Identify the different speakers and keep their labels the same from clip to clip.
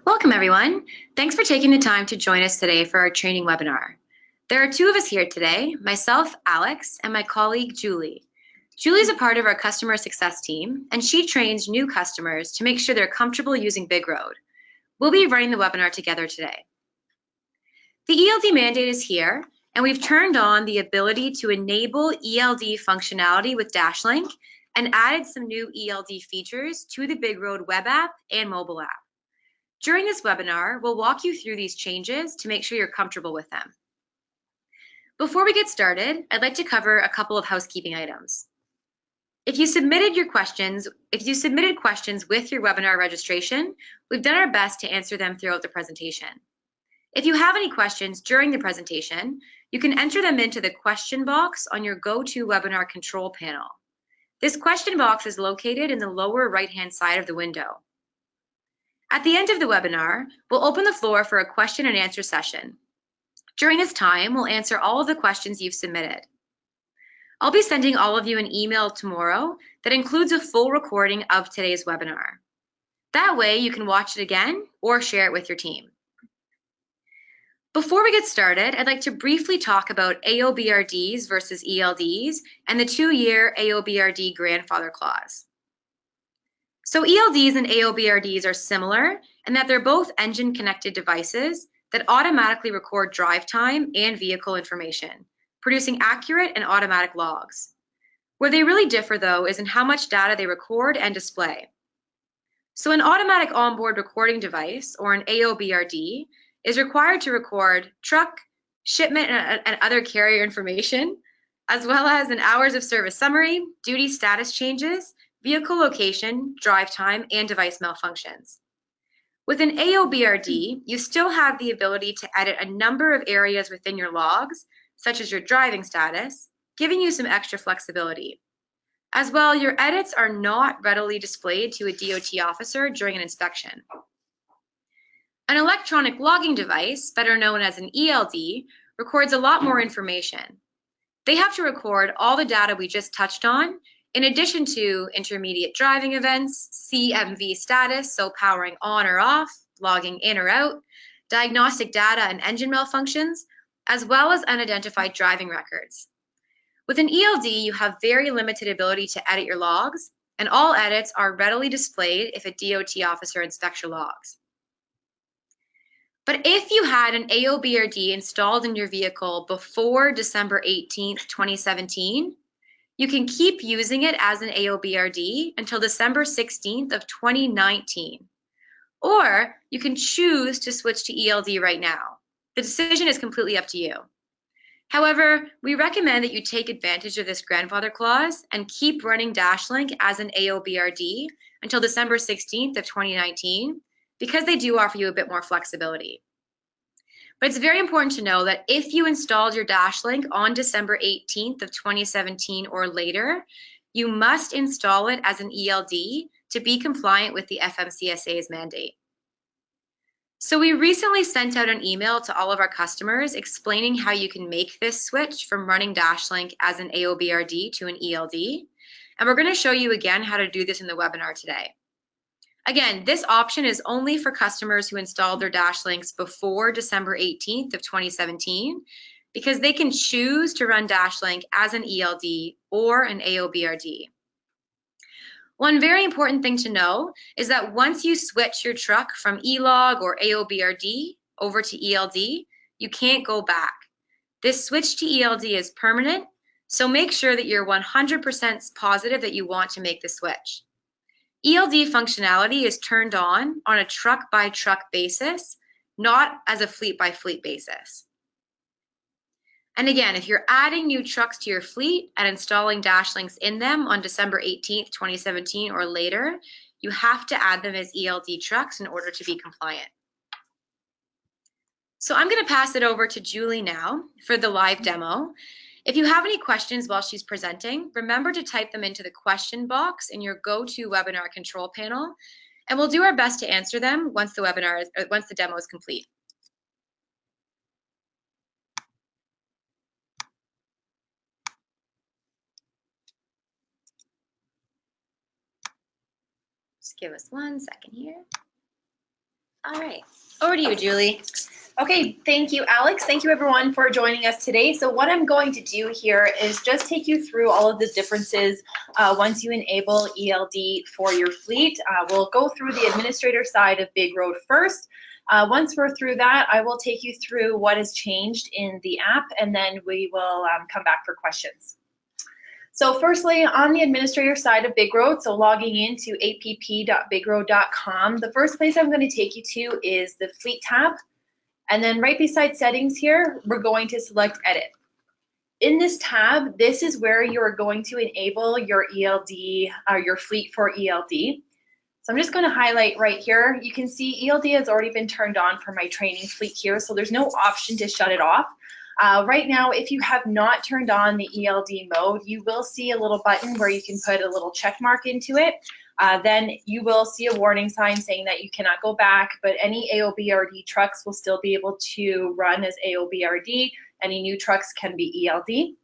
Speaker 1: Welcome, everyone. Thanks for taking the time to join us today for our training webinar. There are two of us here today, myself, Alex, and my colleague, Julie. Julie is a part of our customer success team, and she trains new customers to make sure they're comfortable using BigRoad. We'll be running the webinar together today. The ELD mandate is here, and we've turned on the ability to enable ELD functionality with DashLink and added some new ELD features to the BigRoad web app and mobile app. During this webinar, we'll walk you through these changes to make sure you're comfortable with them. Before we get started, I'd like to cover a couple of housekeeping items. If you submitted questions with your webinar registration, we've done our best to answer them throughout the presentation. If you have any questions during the presentation, you can enter them into the question box on your GoToWebinar control panel. This question box is located in the lower right-hand side of the window. At the end of the webinar, we'll open the floor for a question and answer session. During this time, we'll answer all of the questions you've submitted. I'll be sending all of you an email tomorrow that includes a full recording of today's webinar. That way you can watch it again or share it with your team. Before we get started, I'd like to briefly talk about AOBRDs versus ELDs and the 2-year AOBRD grandfather clause. So ELDs and AOBRDs are similar in that they're both engine-connected devices that automatically record drive time and vehicle information, producing accurate and automatic logs. Where they really differ, though, is in how much data they record and display. So an automatic onboard recording device, or an AOBRD, is required to record truck, shipment, and other carrier information, as well as an hours of service summary, duty status changes, vehicle location, drive time, and device malfunctions. With an AOBRD, you still have the ability to edit a number of areas within your logs, such as your driving status, giving you some extra flexibility. As well, your edits are not readily displayed to a DOT officer during an inspection. An electronic logging device, better known as an ELD, records a lot more information. They have to record all the data we just touched on, in addition to intermediate driving events, CMV status, so powering on or off, logging in or out, diagnostic data and engine malfunctions, as well as unidentified driving records. With an ELD, you have very limited ability to edit your logs, and all edits are readily displayed if a DOT officer inspects your logs. But if you had an AOBRD installed in your vehicle before December 18th, 2017, you can keep using it as an AOBRD until December 16th of 2019. Or you can choose to switch to ELD right now. The decision is completely up to you. However, we recommend that you take advantage of this grandfather clause and keep running DashLink as an AOBRD until December 16th of 2019, because they do offer you a bit more flexibility. But it's very important to know that if you installed your DashLink on December 18th of 2017 or later, you must install it as an ELD to be compliant with the FMCSA's mandate. So we recently sent out an email to all of our customers explaining how you can make this switch from running DashLink as an AOBRD to an ELD. And we're going to show you again how to do this in the webinar today. Again, this option is only for customers who installed their DashLinks before December 18th of 2017, because they can choose to run DashLink as an ELD or an AOBRD. One very important thing to know is that once you switch your truck from ELOG or AOBRD over to ELD, you can't go back. This switch to ELD is permanent, so make sure that you're 100% positive that you want to make the switch. ELD functionality is turned on a truck-by-truck basis, not as a fleet-by-fleet basis. And again, if you're adding new trucks to your fleet and installing DashLinks in them on December 18th, 2017 or later, you have to add them as ELD trucks in order to be compliant. So I'm going to pass it over to Julie now for the live demo. If you have any questions while she's presenting, remember to type them into the question box in your GoToWebinar control panel, and we'll do our best to answer them once the demo is complete. Just give us 1 second here. All right, over to you, Julie.
Speaker 2: Okay, thank you, Alex. Thank you, everyone, for joining us today. So what I'm going to do here is just take you through all of the differences once you enable ELD for your fleet. We'll go through the administrator side of BigRoad first. Once we're through that, I will take you through what has changed in the app, and then we will come back for questions. So firstly, on the administrator side of BigRoad, so logging into app.bigroad.com, the first place I'm going to take you to is the fleet tab. And then right beside settings here, we're going to select edit. In this tab, this is where you're going to enable your ELD, or your fleet for ELD. So I'm just going to highlight right here. You can see ELD has already been turned on for my training fleet here, so there's no option to shut it off. Right now, if you have not turned on the ELD mode, you will see a little button where you can put a little check mark into it. Then you will see a warning sign saying that you cannot go back, but any AOBRD trucks will still be able to run as AOBRD. Any new trucks can be ELD.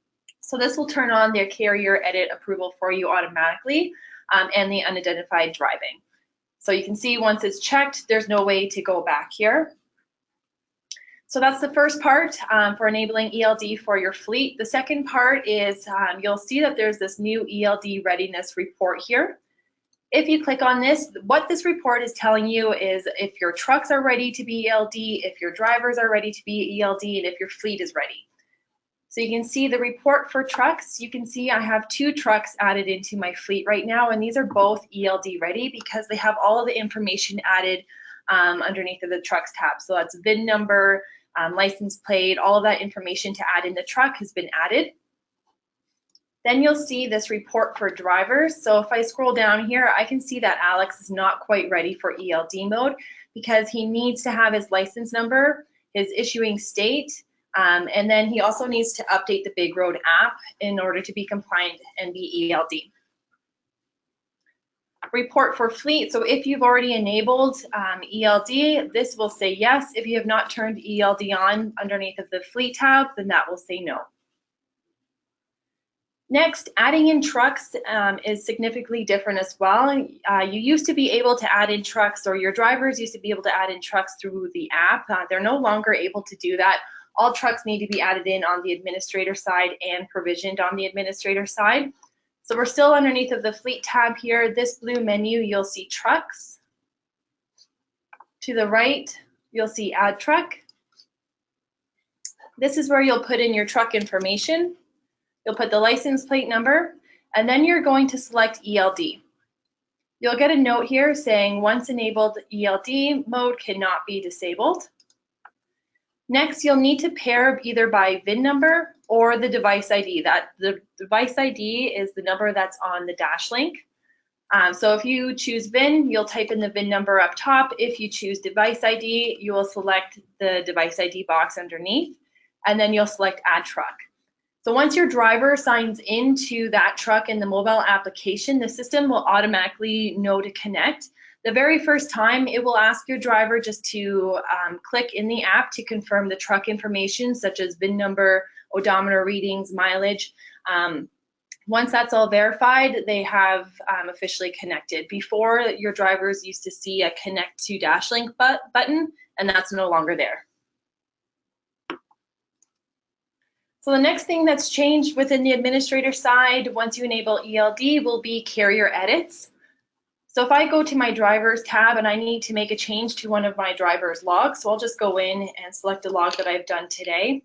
Speaker 2: So this will turn on the carrier edit approval for you automatically, and the unidentified driving. So you can see once it's checked, there's no way to go back here. So that's the first part for enabling ELD for your fleet. The second part is you'll see that there's this new ELD readiness report here. If you click on this, what this report is telling you is if your trucks are ready to be ELD, if your drivers are ready to be ELD, and if your fleet is ready. So you can see the report for trucks. You can see I have 2 trucks added into my fleet right now, and these are both ELD ready because they have all of the information added underneath of the trucks tab. So that's VIN number, license plate, all of that information to add in the truck has been added. Then you'll see this report for drivers. So if I scroll down here, I can see that Alex is not quite ready for ELD mode because he needs to have his license number, his issuing state, and then he also needs to update the BigRoad app in order to be compliant and be ELD. Report for fleet. So if you've already enabled ELD, this will say yes. If you have not turned ELD on underneath of the fleet tab, then that will say no. Next, adding in trucks is significantly different as well. You used to be able to add in trucks, or your drivers used to be able to add in trucks through the app. They're no longer able to do that. All trucks need to be added in on the administrator side and provisioned on the administrator side. So we're still underneath of the fleet tab here. This blue menu, you'll see trucks. To the right, you'll see add truck. This is where you'll put in your truck information. You'll put the license plate number, and then you're going to select ELD. You'll get a note here saying once enabled, ELD mode cannot be disabled. Next, you'll need to pair either by VIN number or the device ID. The device ID is the number that's on the dash link. So if you choose VIN, you'll type in the VIN number up top. If you choose device ID, you will select the device ID box underneath, and then you'll select add truck. So once your driver signs into that truck in the mobile application, the system will automatically know to connect. The very first time, it will ask your driver just to click in the app to confirm the truck information, such as VIN number, odometer readings, mileage. Once that's all verified, they have officially connected. Before, your drivers used to see a connect to Dashlink button, and that's no longer there. So the next thing that's changed within the administrator side, once you enable ELD, will be carrier edits. So if I go to my drivers tab and I need to make a change to one of my driver's logs, so I'll just go in and select a log that I've done today.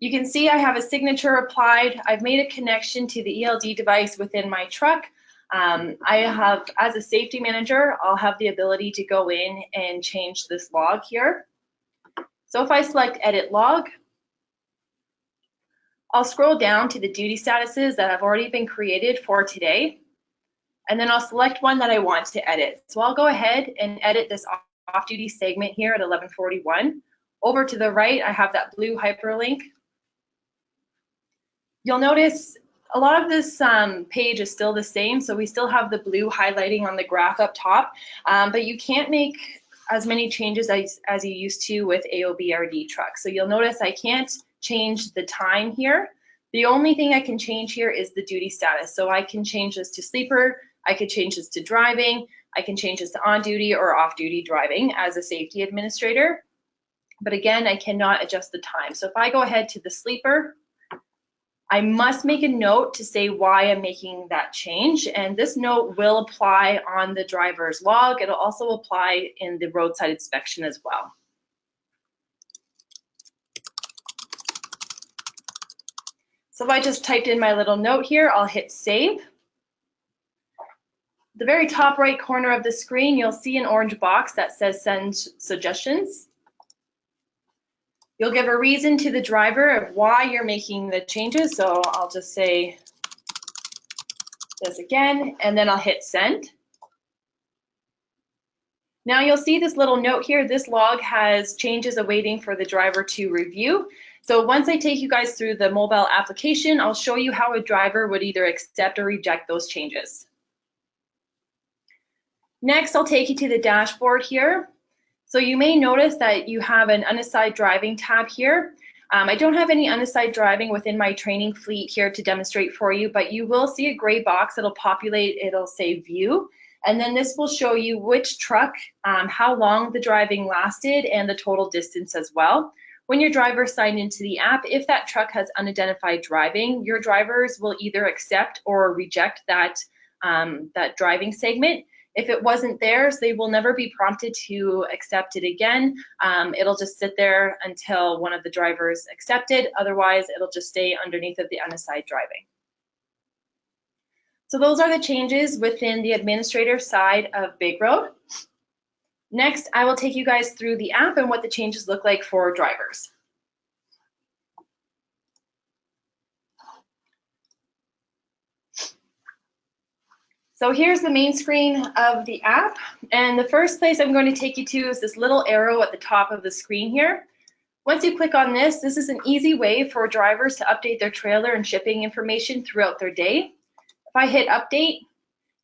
Speaker 2: You can see I have a signature applied. I've made a connection to the ELD device within my truck. I have, as a safety manager, I'll have the ability to go in and change this log here. So if I select edit log, I'll scroll down to the duty statuses that have already been created for today, and then I'll select one that I want to edit. So I'll go ahead and edit this off-duty segment here at 11:41. Over to the right, I have that blue hyperlink. You'll notice a lot of this page is still the same, so we still have the blue highlighting on the graph up top, but you can't make as many changes as you used to with AOBRD trucks. So you'll notice I can't change the time here, The only thing I can change here is the duty status. So I can change this to sleeper, I could change this to driving, I can change this to on duty or off duty driving as a safety administrator. But again, I cannot adjust the time. So if I go ahead to the sleeper, I must make a note to say why I'm making that change, and this note will apply on the driver's log. It'll also apply in the roadside inspection as well. So if I just typed in my little note here, I'll hit save. The very top right corner of the screen, you'll see an orange box that says send suggestions. You'll give a reason to the driver of why you're making the changes. So I'll just say this again, and then I'll hit send. Now you'll see this little note here. This log has changes awaiting for the driver to review. So once I take you guys through the mobile application, I'll show you how a driver would either accept or reject those changes. Next, I'll take you to the dashboard here. So you may notice that you have an unassigned driving tab here. I don't have any unassigned driving within my training fleet here to demonstrate for you, but you will see a gray box that'll populate, it'll say view, and then this will show you which truck, how long the driving lasted, and the total distance as well. When your driver signed into the app, if that truck has unidentified driving, your drivers will either accept or reject that, that driving segment. If it wasn't theirs, they will never be prompted to accept it again. It'll just sit there until one of the drivers accept it. Otherwise, it'll just stay underneath of the unassigned driving. So those are the changes within the administrator side of BigRoad. Next, I will take you guys through the app and what the changes look like for drivers. So here's the main screen of the app, and the first place I'm going to take you to is this little arrow at the top of the screen here. Once you click on this, this is an easy way for drivers to update their trailer and shipping information throughout their day. If I hit update,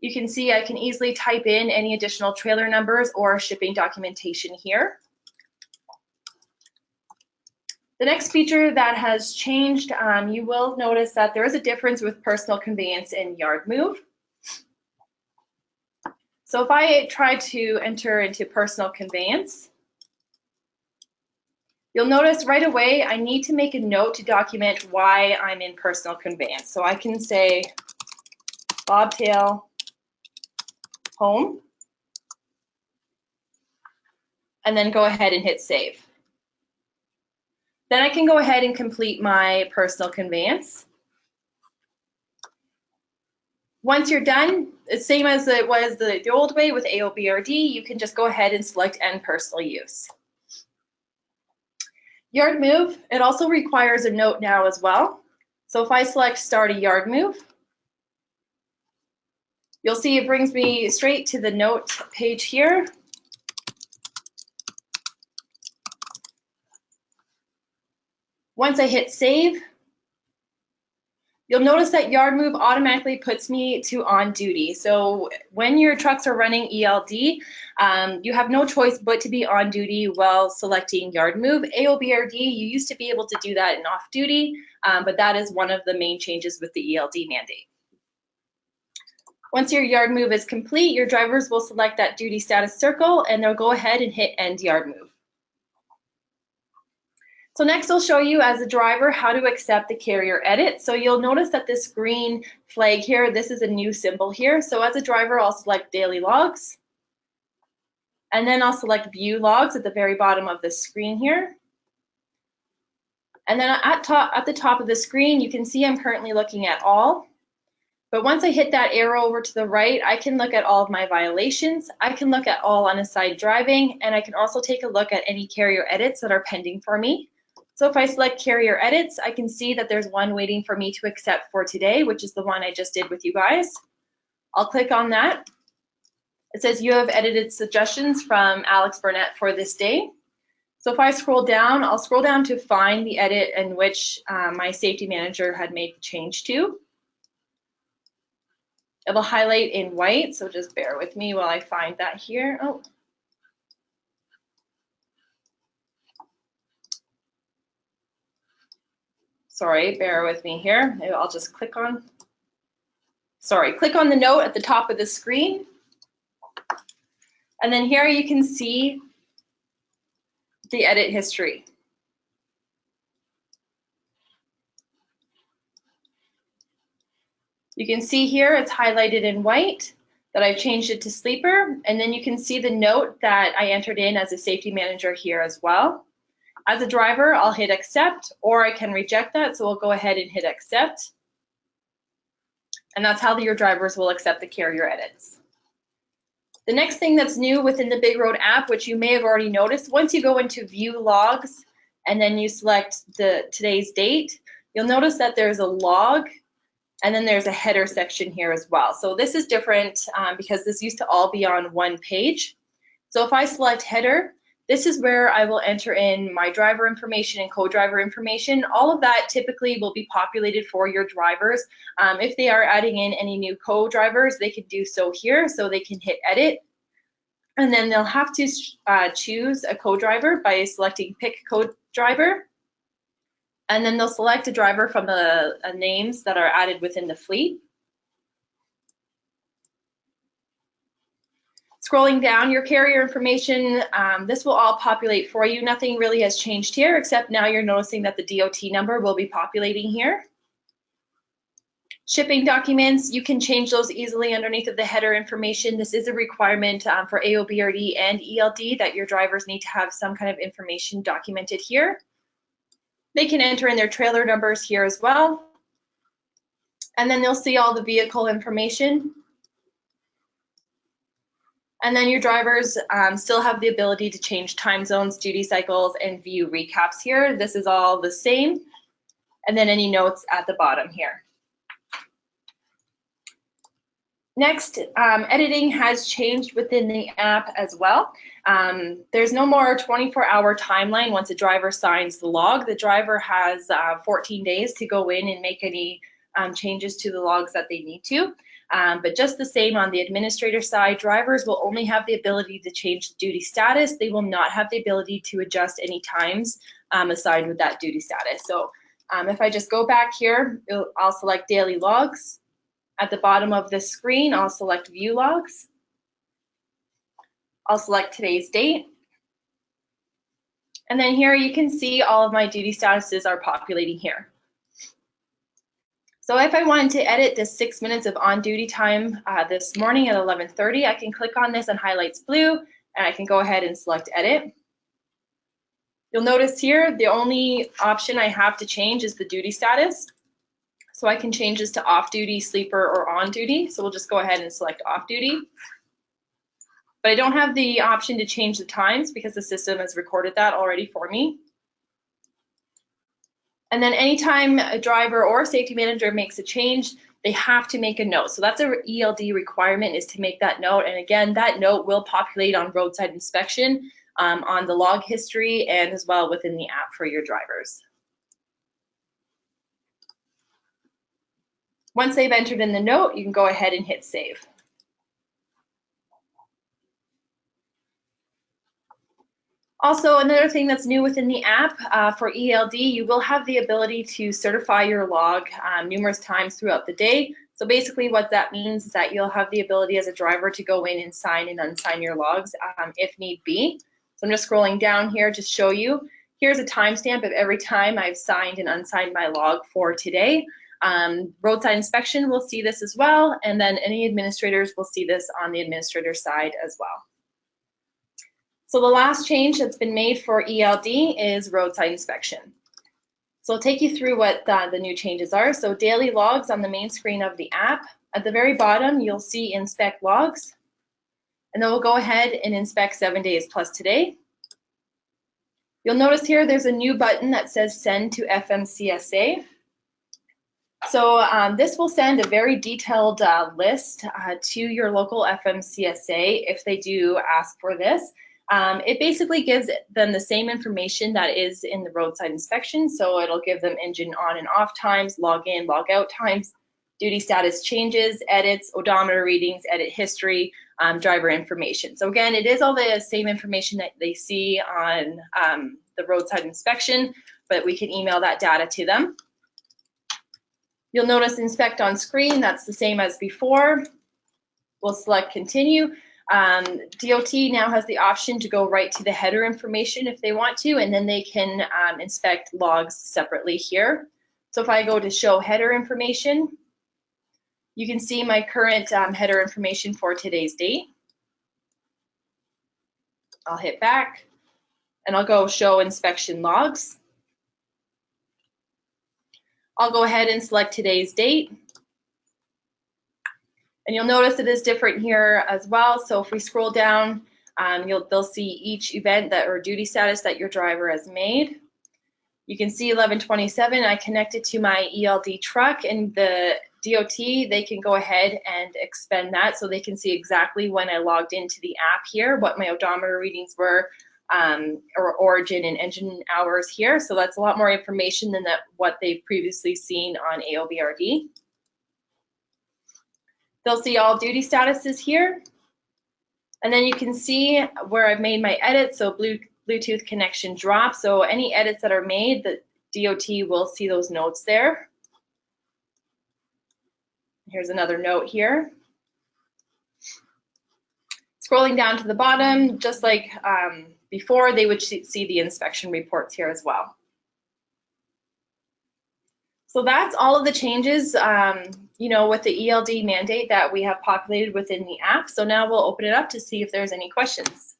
Speaker 2: you can see I can easily type in any additional trailer numbers or shipping documentation here. The next feature that has changed, you will notice that there is a difference with personal conveyance and yard move. So if I try to enter into personal conveyance, you'll notice right away I need to make a note to document why I'm in personal conveyance. So I can say bobtail home, and then go ahead and hit save. Then I can go ahead and complete my personal conveyance. Once you're done, it's same as it was the old way with AOBRD, you can just go ahead and select end personal use. Yard move, it also requires a note now as well. So if I select start a yard move, you'll see it brings me straight to the note page here. Once I hit save, you'll notice that yard move automatically puts me to on duty. So when your trucks are running ELD, you have no choice but to be on duty while selecting yard move. AOBRD, you used to be able to do that in off duty, but that is one of the main changes with the ELD mandate. Once your yard move is complete, your drivers will select that duty status circle and they'll go ahead and hit end yard move. So next I'll show you as a driver how to accept the carrier edit. So you'll notice that this green flag here, this is a new symbol here. So as a driver, I'll select daily logs. And then I'll select view logs at the very bottom of the screen here. And then at the top of the screen, you can see I'm currently looking at all. But once I hit that arrow over to the right, I can look at all of my violations. I can look at all unassigned driving, and I can also take a look at any carrier edits that are pending for me. So if I select carrier edits, I can see that there's one waiting for me to accept for today, which is the one I just did with you guys. I'll click on that. It says you have edited suggestions from Alex Burnett for this day. So if I scroll down, I'll scroll down to find the edit in which my safety manager had made the change to. It'll highlight in white, so just bear with me while I find that here. Oh. sorry, bear with me here. Maybe I'll just click on the note at the top of the screen. And then here you can see the edit history. You can see here it's highlighted in white that I've changed it to sleeper, and then you can see the note that I entered in as a safety manager here as well. As a driver, I'll hit accept, or I can reject that, so we'll go ahead and hit accept. And that's how your drivers will accept the carrier edits. The next thing that's new within the BigRoad app, which you may have already noticed, once you go into view logs and then you select today's date, you'll notice that there's a log and then there's a header section here as well. So this is different because this used to all be on one page. So if I select header, this is where I will enter in my driver information and co-driver information. All of that typically will be populated for your drivers. If they are adding in any new co-drivers, they can do so here, so they can hit edit. And then they'll have to choose a co-driver by selecting pick co-driver. And then they'll select a driver from the names that are added within the fleet. Scrolling down your carrier information, this will all populate for you. Nothing really has changed here, except now you're noticing that the DOT number will be populating here. Shipping documents, you can change those easily underneath of the header information. This is a requirement for AOBRD and ELD that your drivers need to have some kind of information documented here. They can enter in their trailer numbers here as well. And then they'll see all the vehicle information. And then your drivers still have the ability to change time zones, duty cycles, and view recaps here. This is all the same. And then any notes at the bottom here. Next, editing has changed within the app as well. There's no more 24-hour timeline once a driver signs the log. The driver has 14 days to go in and make any changes to the logs that they need to. But just the same on the administrator side, drivers will only have the ability to change duty status. They will not have the ability to adjust any times assigned with that duty status. So if I just go back here, I'll select daily logs. At the bottom of the screen, I'll select view logs. I'll select today's date. And then here you can see all of my duty statuses are populating here. So if I wanted to edit this 6 minutes of on-duty time this morning at 11:30, I can click on this and highlights blue, and I can go ahead and select edit. You'll notice here the only option I have to change is the duty status. So I can change this to off-duty, sleeper, or on-duty. So we'll just go ahead and select off-duty. But I don't have the option to change the times because the system has recorded that already for me. And then anytime a driver or a safety manager makes a change, they have to make a note. So that's an ELD requirement, is to make that note. And again, that note will populate on roadside inspection, on the log history, and as well within the app for your drivers. Once they've entered in the note, you can go ahead and hit save. Also, another thing that's new within the app for ELD, you will have the ability to certify your log numerous times throughout the day. So basically what that means is that you'll have the ability as a driver to go in and sign and unsign your logs if need be. So I'm just scrolling down here to show you. Here's a timestamp of every time I've signed and unsigned my log for today. Roadside inspection will see this as well, and then any administrators will see this on the administrator side as well. So the last change that's been made for ELD is roadside inspection. So I'll take you through what the new changes are. So daily logs on the main screen of the app. At the very bottom, you'll see inspect logs, and then we'll go ahead and inspect 7 days plus today. You'll notice here there's a new button that says send to FMCSA. So this will send a very detailed list to your local FMCSA if they do ask for this. It basically gives them the same information that is in the roadside inspection. So it'll give them engine on and off times, log in, log out times, duty status changes, edits, odometer readings, edit history, driver information. So again, it is all the same information that they see on the roadside inspection, but we can email that data to them. You'll notice inspect on screen, that's the same as before. We'll select continue. DOT now has the option to go right to the header information if they want to, and then they can inspect logs separately here. So if I go to show header information, you can see my current header information for today's date. I'll hit back and I'll go show inspection logs. I'll go ahead and select today's date. And you'll notice it is different here as well. So if we scroll down, they'll see each event that or duty status that your driver has made. You can see 1127, I connected to my ELD truck, and the DOT, they can go ahead and expend that so they can see exactly when I logged into the app here, what my odometer readings were, or origin and engine hours here. So that's a lot more information than what they've previously seen on AOBRD. They'll see all duty statuses here. And then you can see where I've made my edits, so Bluetooth connection drop. So any edits that are made, the DOT will see those notes there. Here's another note here. Scrolling down to the bottom, just like before, they would see the inspection reports here as well. So that's all of the changes, with the ELD mandate that we have populated within the app. So now we'll open it up to see if there's any questions.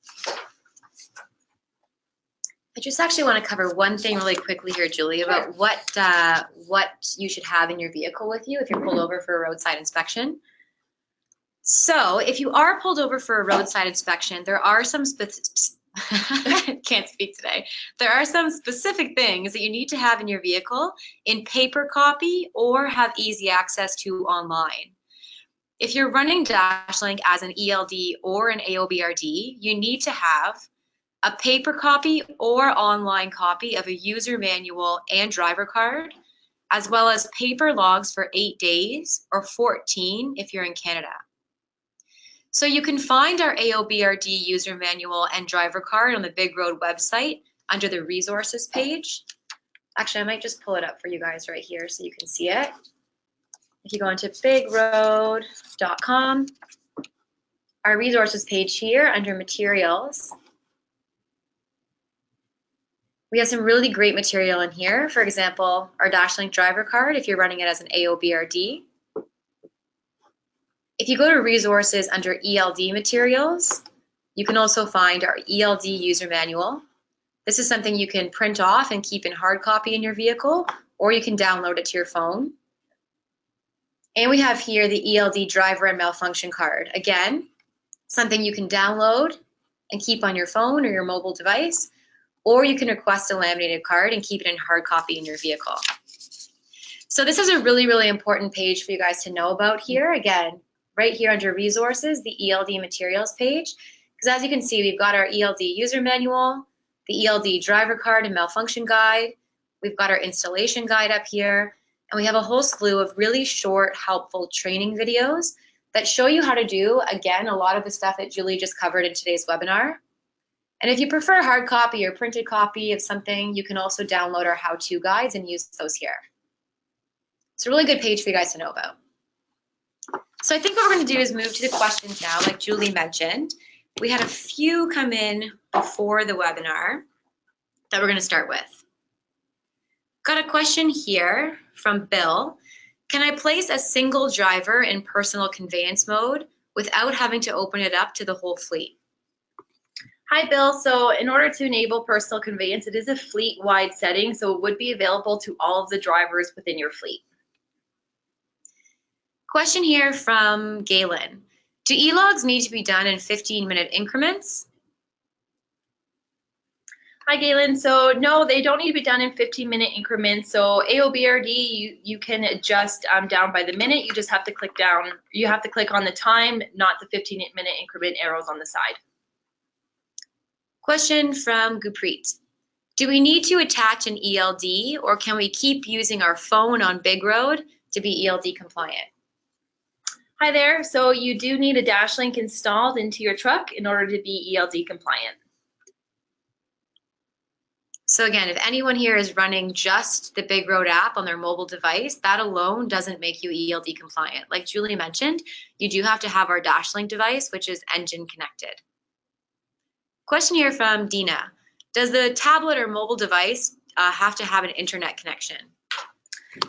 Speaker 1: I just actually want to cover one thing really quickly here, Julie, about what you should have in your vehicle with you if you're pulled over for a roadside inspection. So if you are pulled over for a roadside inspection, there are some can't speak today. There are some specific things that you need to have in your vehicle in paper copy or have easy access to online. If you're running DashLink as an ELD or an AOBRD, you need to have a paper copy or online copy of a user manual and driver card, as well as paper logs for 8 days or 14 if you're in Canada. So you can find our AOBRD user manual and driver card on the BigRoad website under the resources page. Actually, I might just pull it up for you guys right here so you can see it. If you go into BigRoad.com, our resources page here under materials, we have some really great material in here. For example, our DashLink driver card, if you're running it as an AOBRD. If you go to resources under ELD materials, you can also find our ELD user manual. This is something you can print off and keep in hard copy in your vehicle, or you can download it to your phone. And we have here the ELD driver and malfunction card. Again, something you can download and keep on your phone or your mobile device, or you can request a laminated card and keep it in hard copy in your vehicle. So this is a really, really important page for you guys to know about here. Again, right here under resources, the ELD materials page, because as you can see, we've got our ELD user manual, the ELD driver card and malfunction guide, we've got our installation guide up here, and we have a whole slew of really short, helpful training videos that show you how to do, again, a lot of the stuff that Julie just covered in today's webinar. And if you prefer hard copy or printed copy of something, you can also download our how-to guides and use those here. It's a really good page for you guys to know about. So I think what we're going to do is move to the questions now, like Julie mentioned. We had a few come in before the webinar that we're going to start with. Got a question here from Bill. Can I place a single driver in personal conveyance mode without having to open it up to the whole fleet?
Speaker 2: Hi, Bill. So in order to enable personal conveyance, it is a fleet-wide setting, so it would be available to all of the drivers within your fleet.
Speaker 1: Question here from Galen. Do e-logs need to be done in 15-minute increments?
Speaker 2: Hi, Galen. So no, they don't need to be done in 15-minute increments. So AOBRD, you can adjust down by the minute. You just have to click down. You have to click on the time, not the 15-minute increment arrows on the side.
Speaker 1: Question from Gurpreet. Do we need to attach an ELD, or can we keep using our phone on BigRoad to be ELD compliant?
Speaker 2: Hi there. So you do need a DashLink installed into your truck in order to be ELD compliant.
Speaker 1: So again, if anyone here is running just the BigRoad app on their mobile device, that alone doesn't make you ELD compliant. Like Julie mentioned, you do have to have our DashLink device, which is engine connected. Question here from Dina. Does the tablet or mobile device have to have an internet connection?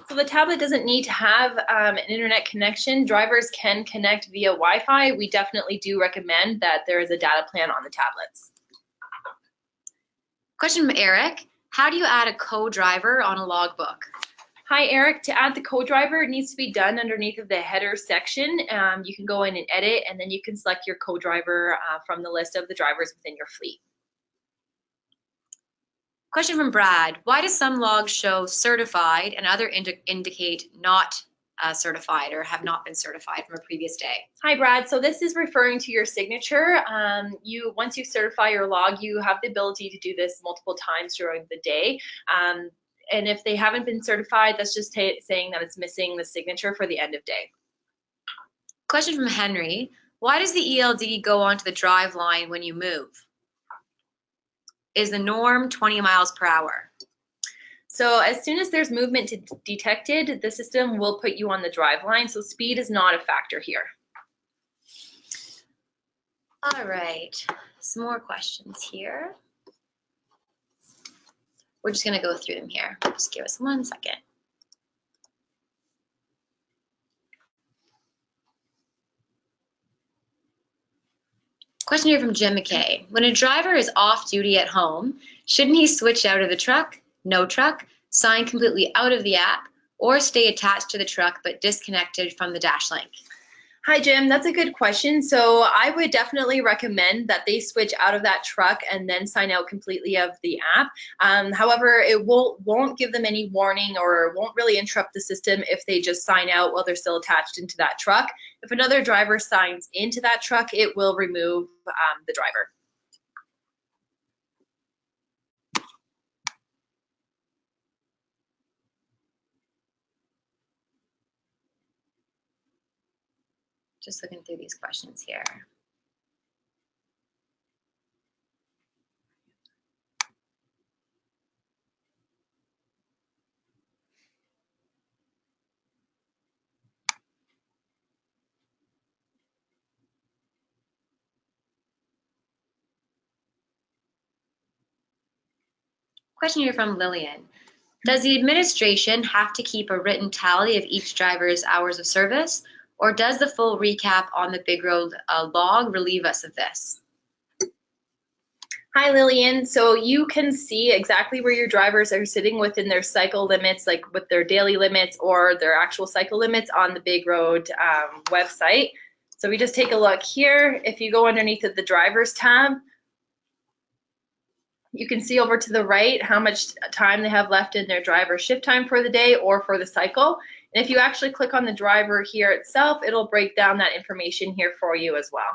Speaker 2: So the tablet doesn't need to have an internet connection. Drivers can connect via Wi-Fi. We definitely do recommend that there is a data plan on the tablets.
Speaker 1: Question from Eric. How do you add a co-driver on a logbook?
Speaker 2: Hi, Eric. To add the co-driver, it needs to be done underneath of the header section. You can go in and edit, and then you can select your co-driver from the list of the drivers within your fleet.
Speaker 1: Question from Brad. Why do some logs show certified and other indicate not certified or have not been certified from a previous day?
Speaker 2: Hi, Brad. So this is referring to your signature. Once you certify your log, you have the ability to do this multiple times during the day. And if they haven't been certified, that's just saying that it's missing the signature for the end of day.
Speaker 1: Question from Henry. Why does the ELD go onto the drive line when you move? Is the norm 20 miles per hour?
Speaker 2: So as soon as there's movement detected, the system will put you on the drive line. So speed is not a factor here.
Speaker 1: All right, some more questions here. We're just gonna go through them here. Just give us 1 second. Question here from Jim McKay. When a driver is off duty at home, shouldn't he switch out of the truck, no truck, sign completely out of the app, or stay attached to the truck but disconnected from the DashLink?
Speaker 2: Hi, Jim. That's a good question. So I would definitely recommend that they switch out of that truck and then sign out completely of the app. However, it won't give them any warning or won't really interrupt the system if they just sign out while they're still attached into that truck. If another driver signs into that truck, it will remove the driver.
Speaker 1: Just looking through these questions here. Question here from Lillian. Does the administration have to keep a written tally of each driver's hours of service, or does the full recap on the BigRoad log relieve us of this?
Speaker 2: Hi, Lillian. So you can see exactly where your drivers are sitting within their cycle limits, like with their daily limits or their actual cycle limits on the BigRoad website. So we just take a look here. If you go underneath of the drivers tab, you can see over to the right how much time they have left in their driver shift time for the day or for the cycle. And if you actually click on the driver here itself, it'll break down that information here for you as well.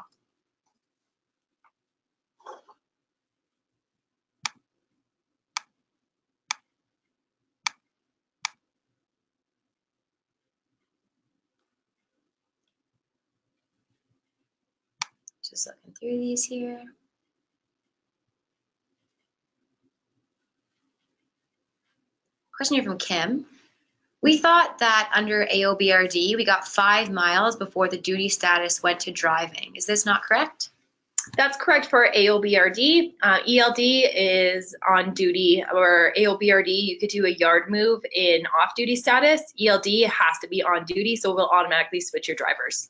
Speaker 1: Just looking through these here. Question here from Kim. We thought that under AOBRD, we got 5 miles before the duty status went to driving. Is this not correct?
Speaker 2: That's correct for AOBRD. ELD is on duty, or AOBRD, you could do a yard move in off-duty status. ELD has to be on duty, so we'll automatically switch your drivers.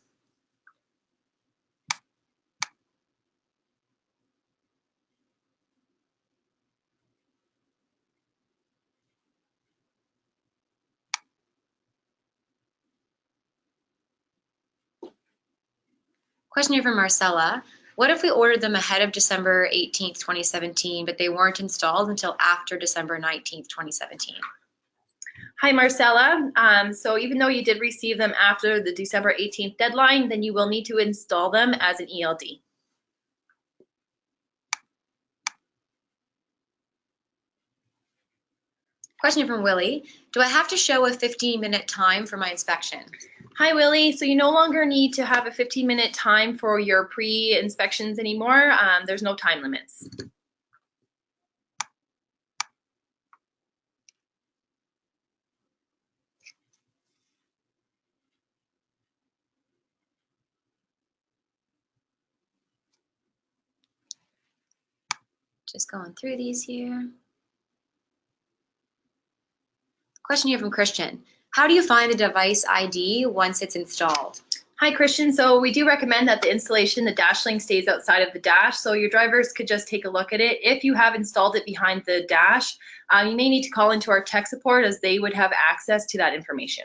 Speaker 1: Question here from Marcella. What if we ordered them ahead of December 18th, 2017, but they weren't installed until after December 19th, 2017?
Speaker 2: Hi, Marcella. So even though you did receive them after the December 18th deadline, then you will need to install them as an ELD.
Speaker 1: Question from Willie. Do I have to show a 15-minute time for my inspection?
Speaker 2: Hi, Willie. So you no longer need to have a 15-minute time for your pre-inspections anymore. There's no time limits.
Speaker 1: Just going through these here. Question here from Christian. How do you find the device ID once it's installed?
Speaker 2: Hi, Christian. So we do recommend that the installation, the dash link stays outside of the dash, so your drivers could just take a look at it. If you have installed it behind the dash, you may need to call into our tech support as they would have access to that information.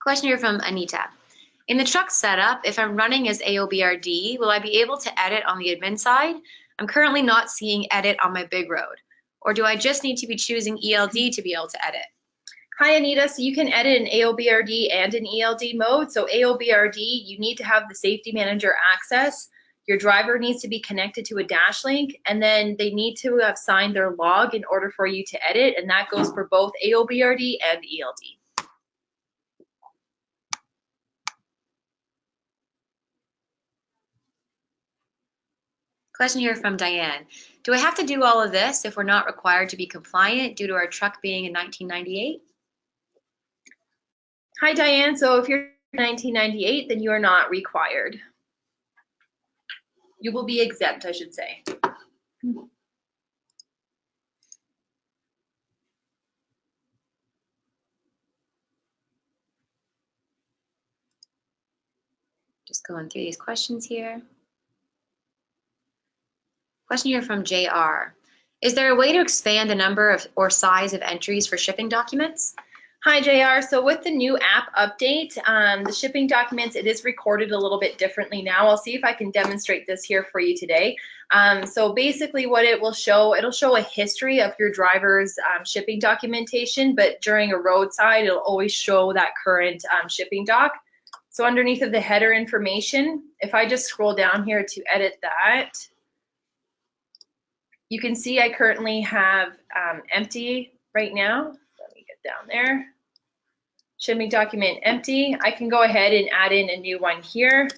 Speaker 1: Question here from Anita. In the truck setup, if I'm running as AOBRD, will I be able to edit on the admin side? I'm currently not seeing edit on my BigRoad. Or do I just need to be choosing ELD to be able to edit?
Speaker 2: Hi, Anita. So you can edit in AOBRD and in ELD mode. So AOBRD, you need to have the safety manager access. Your driver needs to be connected to a dash link, and then they need to have signed their log in order for you to edit, and that goes for both AOBRD and ELD.
Speaker 1: Question here from Diane. Do I have to do all of this if we're not required to be compliant due to our truck being in 1998?
Speaker 2: Hi, Diane. So if you're 1998, then you are not required. You will be exempt, I should say.
Speaker 1: Just going through these questions here. Question here from JR. Is there a way to expand the number of or size of entries for shipping documents?
Speaker 2: Hi, JR. So with the new app update, the shipping documents, it is recorded a little bit differently now. I'll see if I can demonstrate this here for you today. So basically what it will show, it'll show a history of your driver's shipping documentation, but during a roadside, it'll always show that current shipping doc. So underneath of the header information, if I just scroll down here to edit that, you can see I currently have empty right now. Let me get down there. Shipping document empty. I can go ahead and add in a new one here.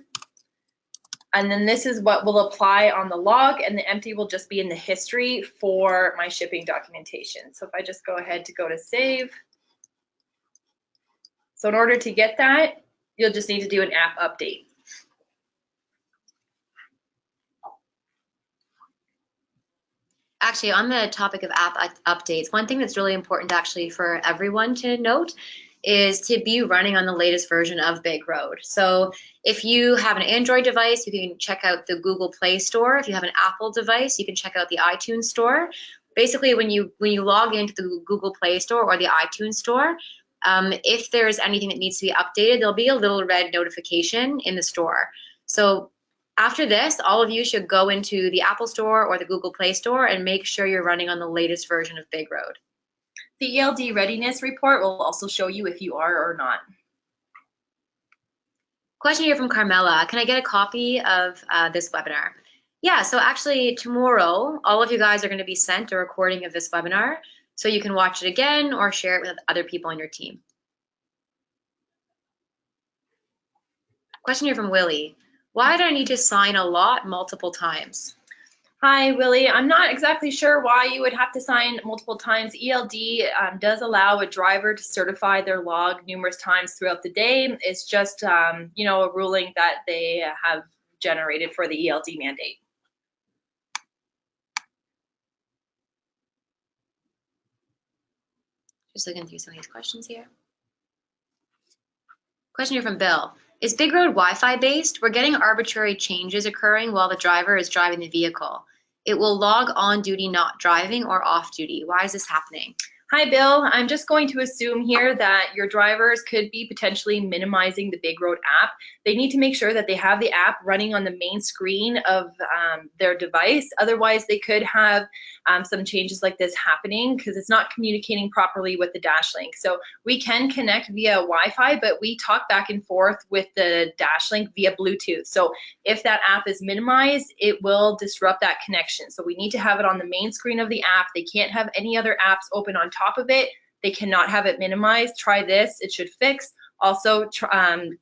Speaker 2: And then this is what will apply on the log, and the empty will just be in the history for my shipping documentation. So if I just go ahead to go to save. So in order to get that, you'll just need to do an app update.
Speaker 1: Actually, on the topic of app updates, one thing that's really important actually for everyone to note is to be running on the latest version of BigRoad. So if you have an Android device, you can check out the Google Play Store. If you have an Apple device, you can check out the iTunes Store. Basically, when you log into the Google Play Store or the iTunes Store, if there's anything that needs to be updated, there'll be a little red notification in the store. So after this, all of you should go into the Apple Store or the Google Play Store and make sure you're running on the latest version of BigRoad.
Speaker 2: The ELD readiness report will also show you if you are or not.
Speaker 1: Question here from Carmela. Can I get a copy of this webinar? Yeah, so actually tomorrow, all of you guys are going to be sent a recording of this webinar, so you can watch it again or share it with other people on your team. Question here from Willie. Why do I need to sign a lot multiple times?
Speaker 2: Hi, Willie. I'm not exactly sure why you would have to sign multiple times. ELD does allow a driver to certify their log numerous times throughout the day. It's just, you know, a ruling that they have generated for the ELD mandate.
Speaker 1: Just looking through some of these questions here. Question here from Bill. Is BigRoad Wi-Fi based? We're getting arbitrary changes occurring while the driver is driving the vehicle. It will log on duty not driving or off duty. Why is this happening?
Speaker 2: Hi, Bill. I'm just going to assume here that your drivers could be potentially minimizing the BigRoad app. They need to make sure that they have the app running on the main screen of their device. Otherwise, they could have some changes like this happening because it's not communicating properly with the dash link. So we can connect via Wi-Fi, but we talk back and forth with the dash link via Bluetooth. So if that app is minimized, it will disrupt that connection. So we need to have it on the main screen of the app. They can't have any other apps open on top of it. They cannot have it minimized. Try this, it should fix. Also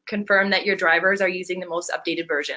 Speaker 2: confirm that your drivers are using the most updated version.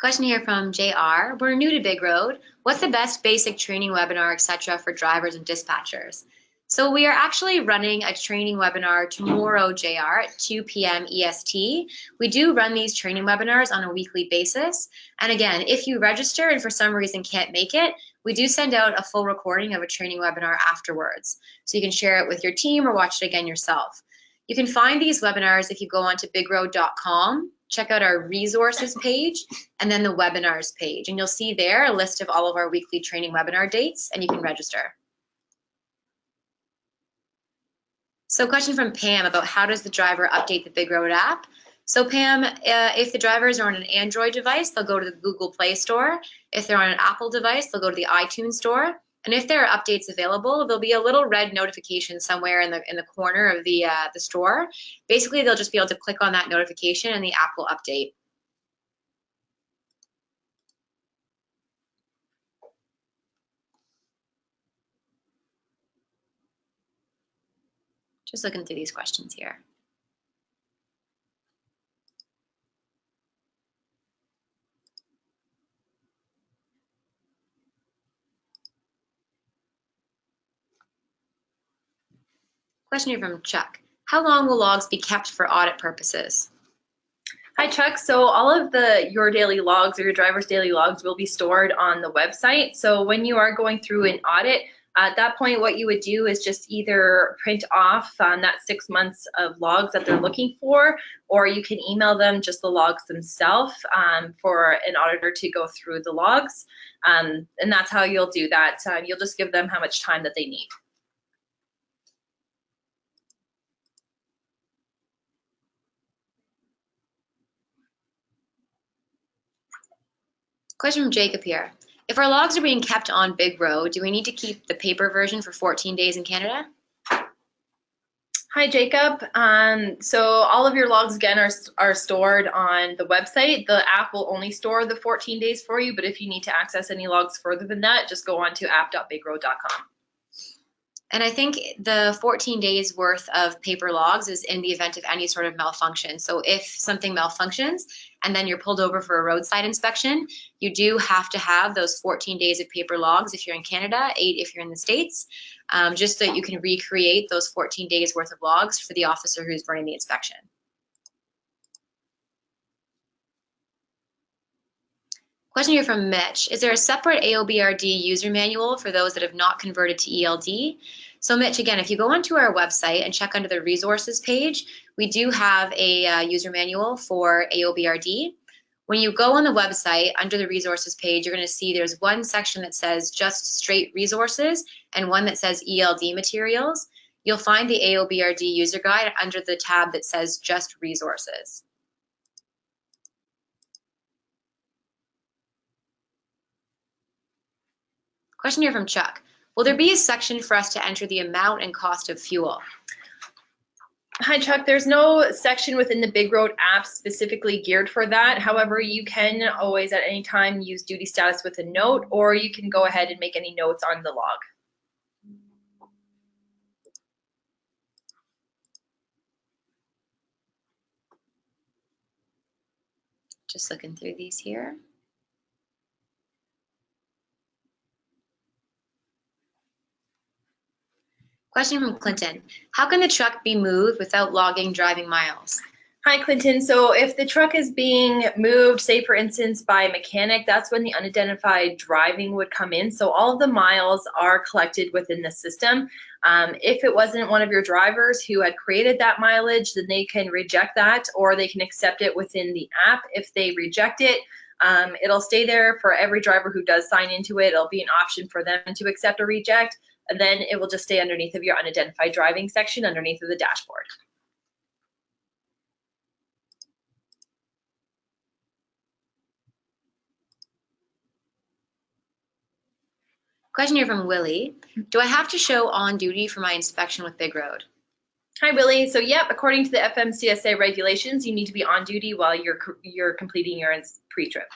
Speaker 1: Question here from JR. We're new to BigRoad. What's the best basic training webinar, etc., for drivers and dispatchers? So we are actually running a training webinar tomorrow, JR, at 2 p.m. EST. We do run these training webinars on a weekly basis. And again, if you register and for some reason can't make it, we do send out a full recording of a training webinar afterwards. So you can share it with your team or watch it again yourself. You can find these webinars if you go onto BigRoad.com, check out our resources page, and then the webinars page. And you'll see there a list of all of our weekly training webinar dates, and you can register. So question from Pam about how does the driver update the BigRoad app? So Pam, if the drivers are on an Android device, they'll go to the Google Play Store. If they're on an Apple device, they'll go to the iTunes Store. And if there are updates available, there'll be a little red notification somewhere in the corner of the store. Basically, they'll just be able to click on that notification and the app will update. Just looking through these questions here. Question here from Chuck. How long will logs be kept for audit purposes?
Speaker 2: Hi, Chuck. So all of your daily logs or your driver's daily logs will be stored on the website. So when you are going through an audit, at that point, what you would do is just either print off that 6 months of logs that they're looking for, or you can email them just the logs themselves for an auditor to go through the logs. And that's how you'll do that. You'll just give them how much time that they need.
Speaker 1: Question from Jacob here. If our logs are being kept on BigRoad, do we need to keep the paper version for 14 days in Canada?
Speaker 2: Hi, Jacob. So all of your logs, again, are stored on the website. The app will only store the 14 days for you, but if you need to access any logs further than that, just go on to app.bigroad.com.
Speaker 1: And I think the 14 days worth of paper logs is in the event of any sort of malfunction. So if something malfunctions and then you're pulled over for a roadside inspection, you do have to have those 14 days of paper logs if you're in Canada, 8 if you're in the States, just so that you can recreate those 14 days worth of logs for the officer who's running the inspection. Question here from Mitch. Is there a separate AOBRD user manual for those that have not converted to ELD? So Mitch, again, if you go onto our website and check under the resources page, we do have a user manual for AOBRD. When you go on the website, under the resources page, you're going to see there's one section that says just straight resources and one that says ELD materials. You'll find the AOBRD user guide under the tab that says just resources. Question here from Chuck. Will there be a section for us to enter the amount and cost of fuel?
Speaker 2: Hi, Chuck. There's no section within the BigRoad app specifically geared for that. However, you can always at any time use duty status with a note, or you can go ahead and make any notes on the log.
Speaker 1: Just looking through these here. Question from Clinton. How can the truck be moved without logging driving miles?
Speaker 2: Hi, Clinton. So if the truck is being moved, say for instance, by a mechanic, that's when the unidentified driving would come in. So all of the miles are collected within the system. If it wasn't one of your drivers who had created that mileage, then they can reject that, or they can accept it within the app. If they reject it, it'll stay there for every driver who does sign into it. It'll be an option for them to accept or reject, and then it will just stay underneath of your unidentified driving section underneath of the dashboard.
Speaker 1: Question here from Willie. Do I have to show on duty for my inspection with BigRoad?
Speaker 2: Hi, Willie. So, yep, according to the FMCSA regulations, you need to be on duty while you're completing your pre-trip.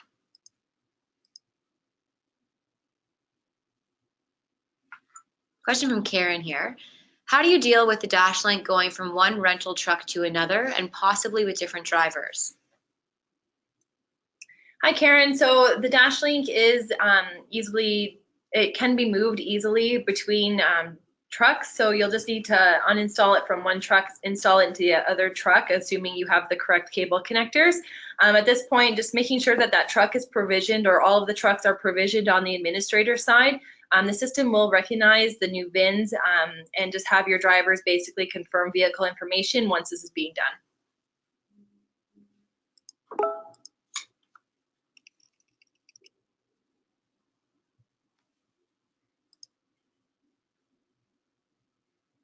Speaker 1: Question from Karen here. How do you deal with the dash link going from one rental truck to another and possibly with different drivers?
Speaker 2: Hi, Karen. So the dash link is it can be moved easily between trucks. So you'll just need to uninstall it from one truck, install it into the other truck, assuming you have the correct cable connectors. At this point, just making sure that that truck is provisioned, or all of the trucks are provisioned on the administrator side. The system will recognize the new VINs and just have your drivers basically confirm vehicle information once this is being done.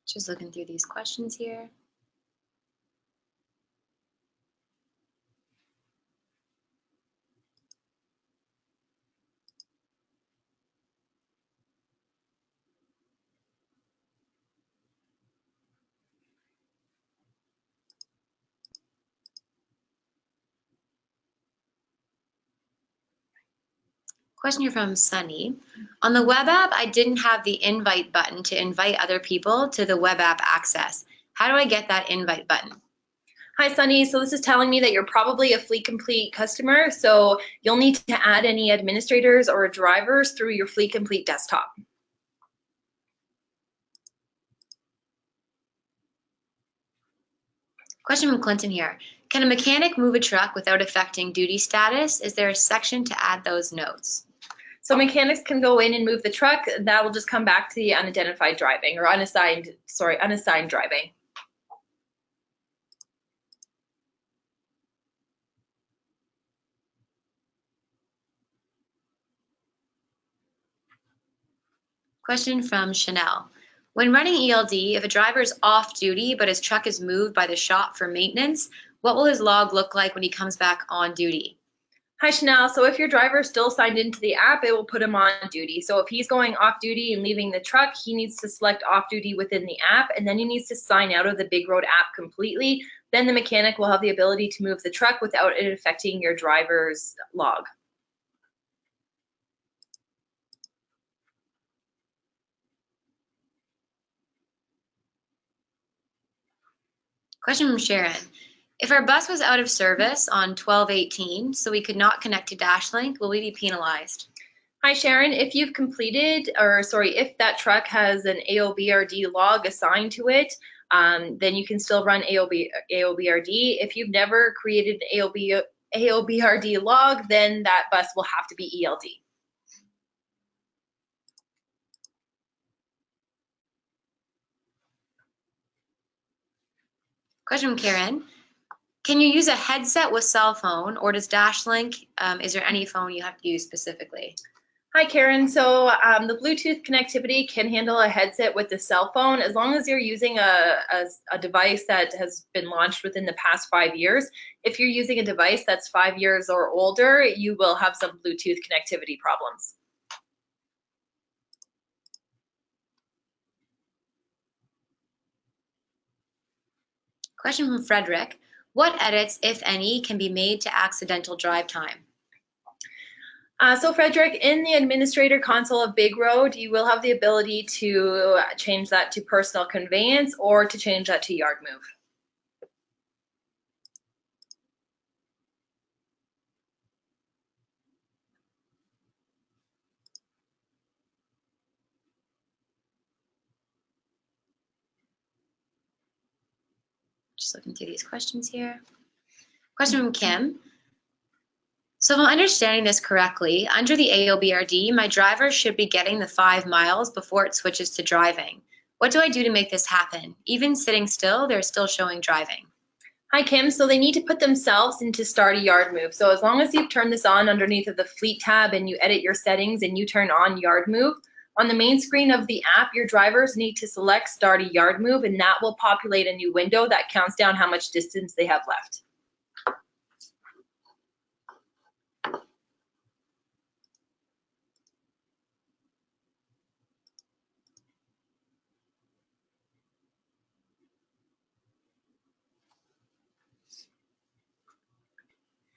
Speaker 1: Just looking through these questions here. Question here from Sunny. On the web app, I didn't have the invite button to invite other people to the web app access. How do I get that invite button?
Speaker 2: Hi, Sunny. So this is telling me that you're probably a Fleet Complete customer, so you'll need to add any administrators or drivers through your Fleet Complete desktop.
Speaker 1: Question from Clinton here. Can a mechanic move a truck without affecting duty status? Is there a section to add those notes?
Speaker 2: So mechanics can go in and move the truck. That will just come back to the unidentified driving, or unassigned driving.
Speaker 1: Question from Chanel. When running ELD, if a driver is off duty but his truck is moved by the shop for maintenance, what will his log look like when he comes back on duty?
Speaker 2: Hi, Chanel. So if your driver is still signed into the app, it will put him on duty. So if he's going off duty and leaving the truck, he needs to select off duty within the app, and then he needs to sign out of the BigRoad app completely. Then the mechanic will have the ability to move the truck without it affecting your driver's log.
Speaker 1: Question from Sharon. If our bus was out of service on 12/18, so we could not connect to DashLink, will we be penalized?
Speaker 2: Hi, Sharon. If you've completed, if that truck has an AOBRD log assigned to it, then you can still run AOBRD. If you've never created an AOBRD log, then that bus will have to be ELD.
Speaker 1: Question from Karen. Can you use a headset with cell phone, or does DashLink, is there any phone you have to use specifically?
Speaker 2: Hi, Karen. So the Bluetooth connectivity can handle a headset with a cell phone as long as you're using a device that has been launched within the past 5 years. If you're using a device that's 5 years or older, you will have some Bluetooth connectivity problems.
Speaker 1: Question from Frederick. What edits, if any, can be made to accidental drive time?
Speaker 2: So Frederick, in the administrator console of BigRoad, you will have the ability to change that to personal conveyance or to change that to yard move.
Speaker 1: Just looking through these questions here. Question from Kim. So if I'm understanding this correctly, under the AOBRD, my driver should be getting the 5 miles before it switches to driving. What do I do to make this happen? Even sitting still, they're still showing driving.
Speaker 2: Hi, Kim. So they need to put themselves into start a yard move. So as long as you've turned this on underneath of the fleet tab and you edit your settings and you turn on yard move, on the main screen of the app, your drivers need to select start a yard move, and that will populate a new window that counts down how much distance they have left.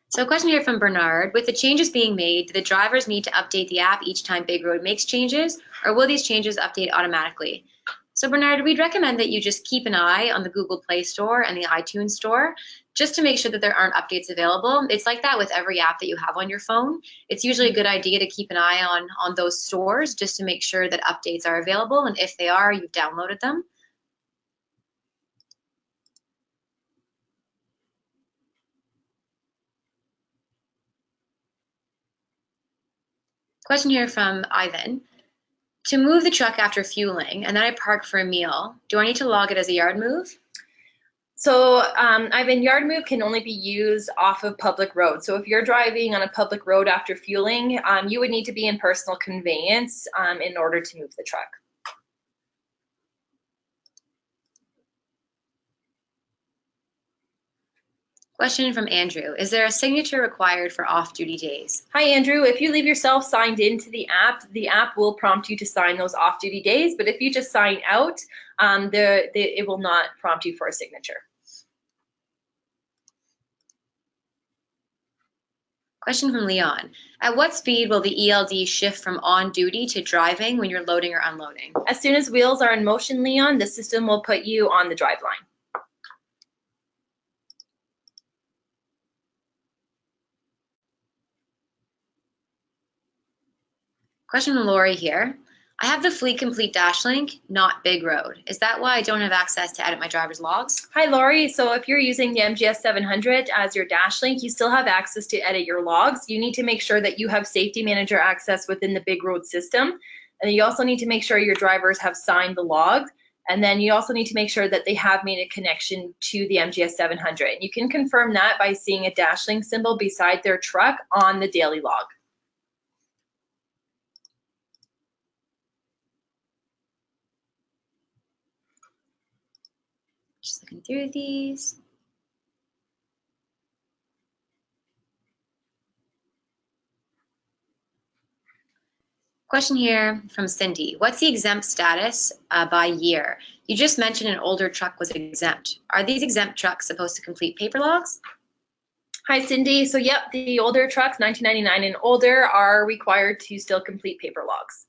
Speaker 1: So a question here from Bernard. With the changes being made, do the drivers need to update the app each time BigRoad makes changes, or will these changes update automatically? So Bernard, we'd recommend that you just keep an eye on the Google Play Store and the iTunes Store just to make sure that there aren't updates available. It's like that with every app that you have on your phone. It's usually a good idea to keep an eye on those stores just to make sure that updates are available, and if they are, you've downloaded them. Question here from Ivan. To move the truck after fueling and then I park for a meal, do I need to log it as a yard move?
Speaker 2: So Ivan, yard move can only be used off of public roads. So if you're driving on a public road after fueling, you would need to be in personal conveyance in order to move the truck.
Speaker 1: Question from Andrew. Is there a signature required for off-duty days?
Speaker 2: Hi, Andrew. If you leave yourself signed into the app will prompt you to sign those off-duty days. But if you just sign out, it will not prompt you for a signature.
Speaker 1: Question from Leon. At what speed will the ELD shift from on-duty to driving when you're loading or unloading?
Speaker 2: As soon as wheels are in motion, Leon, the system will put you on the drive line.
Speaker 1: Question from Lori here. I have the Fleet Complete Dash link, not BigRoad. Is that why I don't have access to edit my driver's logs?
Speaker 2: Hi, Lori. So if you're using the MGS 700 as your dash link, you still have access to edit your logs. You need to make sure that you have Safety Manager access within the BigRoad system. And you also need to make sure your drivers have signed the log. And then you also need to make sure that they have made a connection to the MGS 700. And you can confirm that by seeing a dash link symbol beside their truck on the daily log.
Speaker 1: Just looking through these. Question here from Cindy. What's the exempt status by year? You just mentioned an older truck was exempt. Are these exempt trucks supposed to complete paper logs?
Speaker 2: Hi, Cindy. So yep, the older trucks, 1999 and older, are required to still complete paper logs.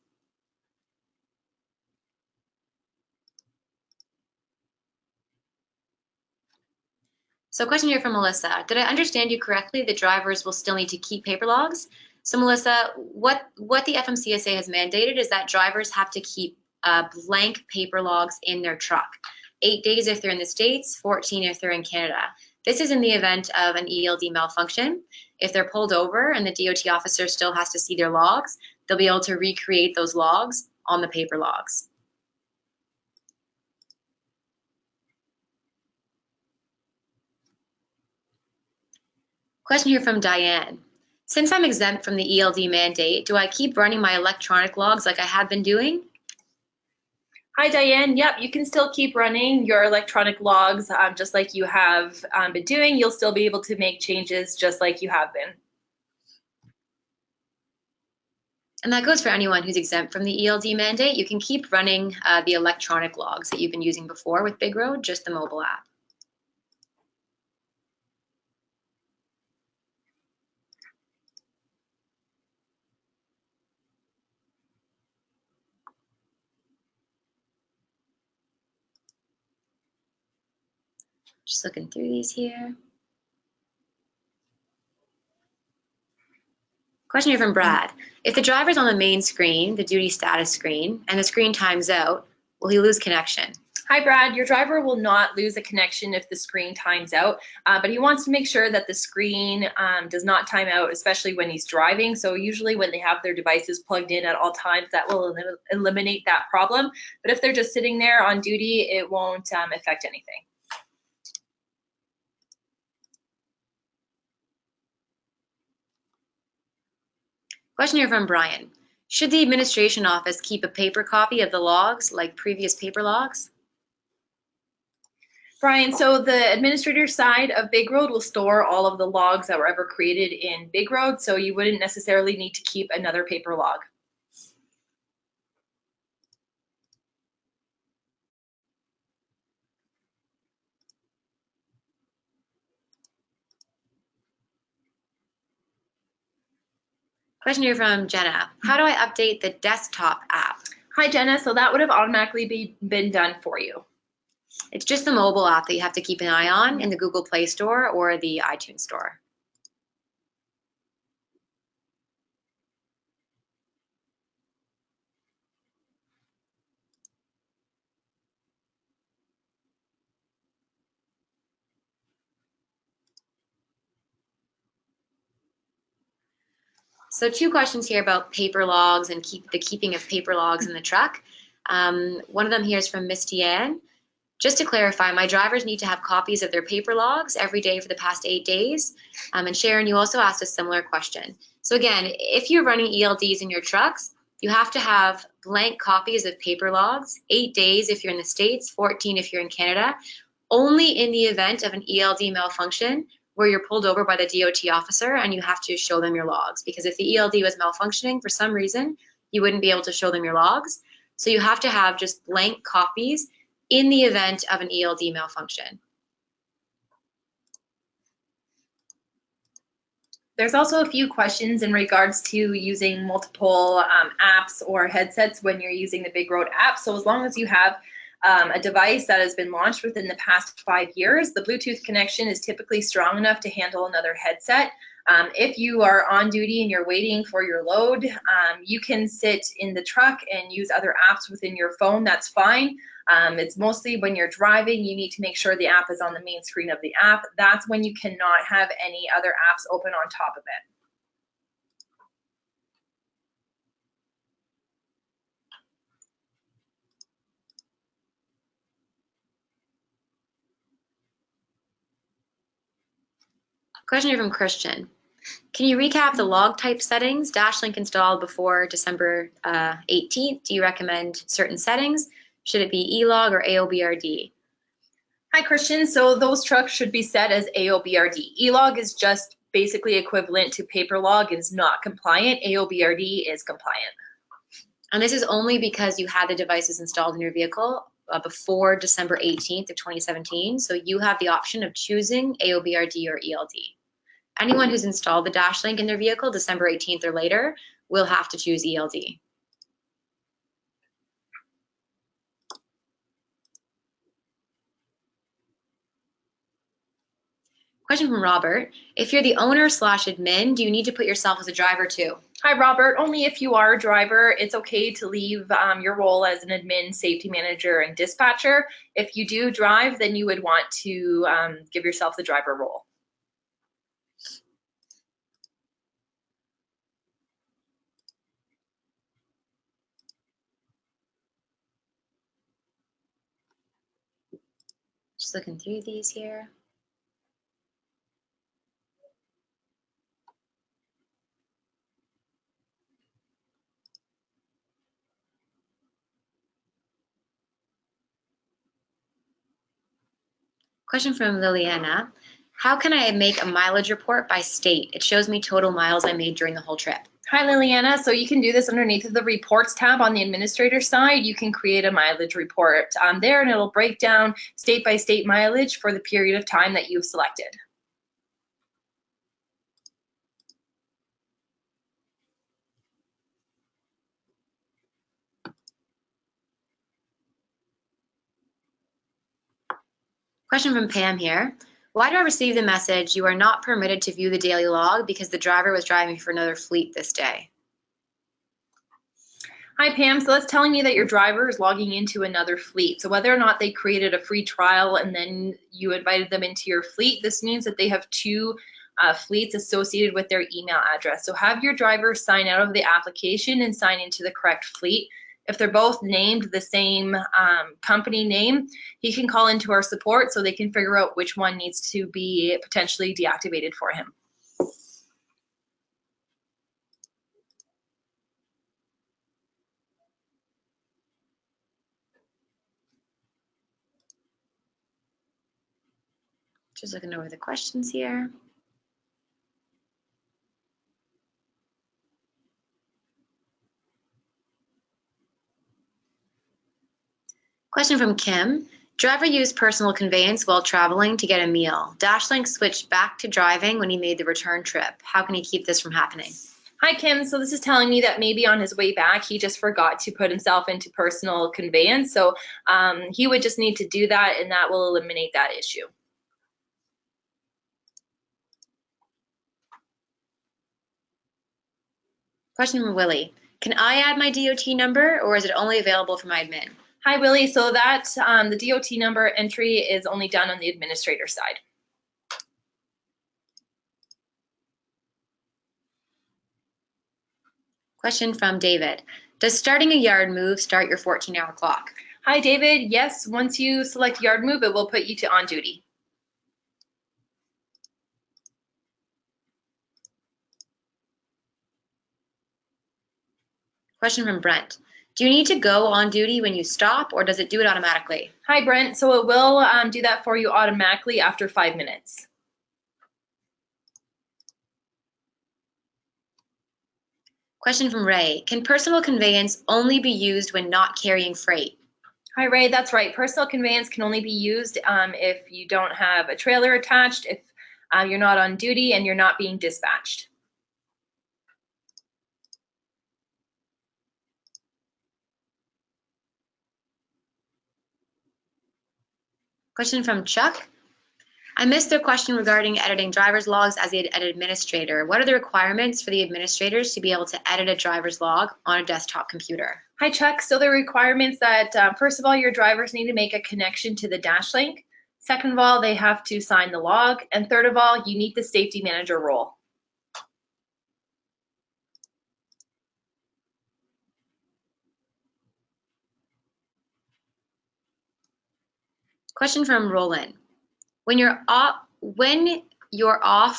Speaker 1: So question here from Melissa. Did I understand you correctly that drivers will still need to keep paper logs? So Melissa, what the FMCSA has mandated is that drivers have to keep blank paper logs in their truck. 8 days if they're in the States, 14 if they're in Canada. This is in the event of an ELD malfunction. If they're pulled over and the DOT officer still has to see their logs, they'll be able to recreate those logs on the paper logs. Question here from Diane. Since I'm exempt from the ELD mandate, do I keep running my electronic logs like I have been doing?
Speaker 2: Hi, Diane. Yep, you can still keep running your electronic logs just like you have been doing. You'll still be able to make changes just like you have been.
Speaker 1: And that goes for anyone who's exempt from the ELD mandate. You can keep running the electronic logs that you've been using before with BigRoad, just the mobile app. Just looking through these here. Question here from Brad. If the driver's on the main screen, the duty status screen, and the screen times out, will he lose connection?
Speaker 2: Hi, Brad. Your driver will not lose a connection if the screen times out, but he wants to make sure that the screen does not time out, especially when he's driving. So usually when they have their devices plugged in at all times, that will eliminate that problem. But if they're just sitting there on duty, it won't affect anything.
Speaker 1: Question here from Brian. Should the administration office keep a paper copy of the logs like previous paper logs?
Speaker 2: Brian, so the administrator side of BigRoad will store all of the logs that were ever created in BigRoad, so you wouldn't necessarily need to keep another paper log.
Speaker 1: Question here from Jenna. How do I update the desktop app?
Speaker 2: Hi, Jenna. So that would have automatically been done for you.
Speaker 1: It's just the mobile app that you have to keep an eye on in the Google Play Store or the iTunes Store. So 2 questions here about paper logs and the keeping of paper logs in the truck. One of them here is from Misty Ann. Just to clarify, my drivers need to have copies of their paper logs every day for the past 8 days. And Sharon, you also asked a similar question. So again, if you're running ELDs in your trucks, you have to have blank copies of paper logs, 8 days if you're in the States, 14 if you're in Canada, only in the event of an ELD malfunction where you're pulled over by the DOT officer and you have to show them your logs. Because if the ELD was malfunctioning for some reason, you wouldn't be able to show them your logs. So you have to have just blank copies in the event of an ELD malfunction.
Speaker 2: There's also a few questions in regards to using multiple apps or headsets when you're using the BigRoad app. So as long as you have a device that has been launched within the past 5 years, the Bluetooth connection is typically strong enough to handle another headset. If you are on duty and you're waiting for your load, you can sit in the truck and use other apps within your phone. That's fine. It's mostly when you're driving, you need to make sure the app is on the main screen of the app. That's when you cannot have any other apps open on top of it.
Speaker 1: Question here from Christian. Can you recap the log type settings DashLink installed before December 18th? Do you recommend certain settings? Should it be ELOG or AOBRD?
Speaker 2: Hi, Christian. So those trucks should be set as AOBRD. ELOG is just basically equivalent to paper log, is not compliant. AOBRD is compliant.
Speaker 1: And this is only because you had the devices installed in your vehicle before December 18th of 2017. So you have the option of choosing AOBRD or ELD. Anyone who's installed the DashLink in their vehicle December 18th or later will have to choose ELD. Question from Robert. If you're the owner/admin, do you need to put yourself as a driver too?
Speaker 2: Hi, Robert. Only if you are a driver, it's okay to leave your role as an admin, safety manager, and dispatcher. If you do drive, then you would want to give yourself the driver role.
Speaker 1: Just looking through these here. Question from Liliana. How can I make a mileage report by state? It shows me total miles I made during the whole trip.
Speaker 2: Hi, Liliana. So you can do this underneath of the reports tab on the administrator side. You can create a mileage report there, and it'll break down state by state mileage for the period of time that you've selected.
Speaker 1: Question from Pam here. Why do I receive the message, you are not permitted to view the daily log because the driver was driving for another fleet this day?
Speaker 2: Hi, Pam. So that's telling me that your driver is logging into another fleet. So whether or not they created a free trial and then you invited them into your fleet, this means that they have 2 fleets associated with their email address. So have your driver sign out of the application and sign into the correct fleet. If they're both named the same company name, he can call into our support so they can figure out which one needs to be potentially deactivated for him.
Speaker 1: Just looking over the questions here. Question from Kim. Driver used personal conveyance while traveling to get a meal. DashLink switched back to driving when he made the return trip. How can he keep this from happening?
Speaker 2: Hi, Kim. So this is telling me that maybe on his way back, he just forgot to put himself into personal conveyance. So he would just need to do that, and that will eliminate that issue.
Speaker 1: Question from Willie. Can I add my DOT number, or is it only available for my admin?
Speaker 2: Hi, Willie. So that the DOT number entry is only done on the administrator side.
Speaker 1: Question from David. Does starting a yard move start your 14-hour clock?
Speaker 2: Hi, David. Yes, once you select yard move, it will put you to on duty.
Speaker 1: Question from Brent. Do you need to go on duty when you stop, or does it do it automatically?
Speaker 2: Hi, Brent. So it will do that for you automatically after 5 minutes.
Speaker 1: Question from Ray. Can personal conveyance only be used when not carrying freight?
Speaker 2: Hi, Ray. That's right. Personal conveyance can only be used if you don't have a trailer attached, if you're not on duty, and you're not being dispatched.
Speaker 1: Question from Chuck. I missed their question regarding editing driver's logs as an administrator. What are the requirements for the administrators to be able to edit a driver's log on a desktop computer?
Speaker 2: Hi, Chuck. So the requirements that, first of all, your drivers need to make a connection to the dash link. Second of all, they have to sign the log. And third of all, you need the safety manager role.
Speaker 1: Question from Roland. When you're off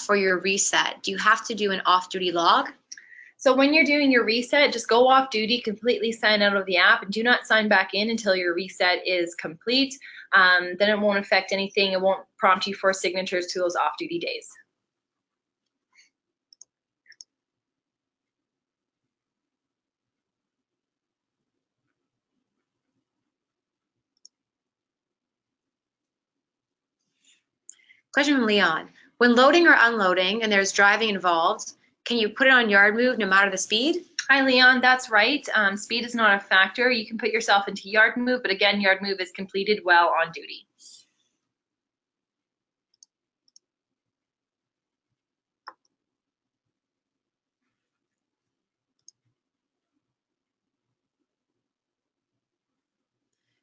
Speaker 1: for your reset, do you have to do an off-duty log?
Speaker 2: So when you're doing your reset, just go off duty, completely sign out of the app, and do not sign back in until your reset is complete. Then it won't affect anything. It won't prompt you for signatures to those off-duty days.
Speaker 1: Question from Leon. When loading or unloading and there's driving involved, can you put it on yard move no matter the speed?
Speaker 2: Hi, Leon. That's right. Speed is not a factor. You can put yourself into yard move, but again, yard move is completed while on duty.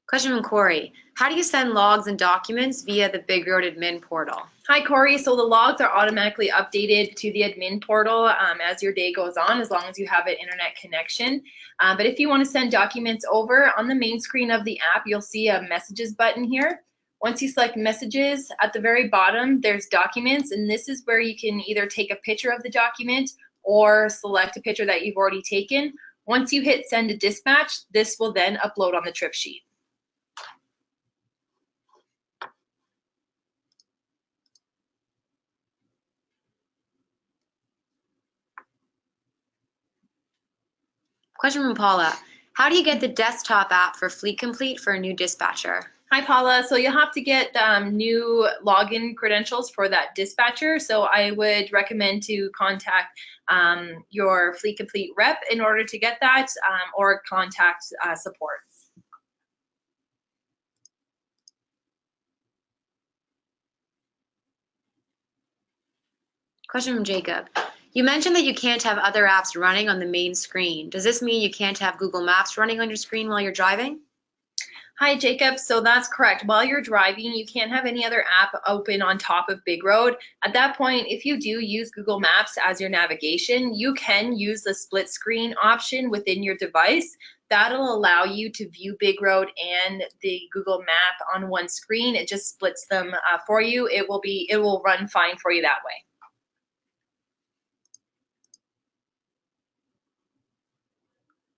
Speaker 1: Question from Corey. How do you send logs and documents via the BigRoad admin portal?
Speaker 2: Hi, Corey. So the logs are automatically updated to the admin portal as your day goes on, as long as you have an internet connection. But if you want to send documents over, on the main screen of the app, you'll see a messages button here. Once you select messages, at the very bottom, there's documents, and this is where you can either take a picture of the document or select a picture that you've already taken. Once you hit send to dispatch, this will then upload on the trip sheet.
Speaker 1: Question from Paula. How do you get the desktop app for Fleet Complete for a new dispatcher?
Speaker 2: Hi, Paula. So you'll have to get new login credentials for that dispatcher. So I would recommend to contact your Fleet Complete rep in order to get that, or contact support.
Speaker 1: Question from Jacob. You mentioned that you can't have other apps running on the main screen. Does this mean you can't have Google Maps running on your screen while you're driving?
Speaker 2: Hi, Jacob. So that's correct. While you're driving, you can't have any other app open on top of BigRoad. At that point, if you do use Google Maps as your navigation, you can use the split screen option within your device. That'll allow you to view BigRoad and the Google Map on one screen. It just splits them for you. It will run fine for you that way.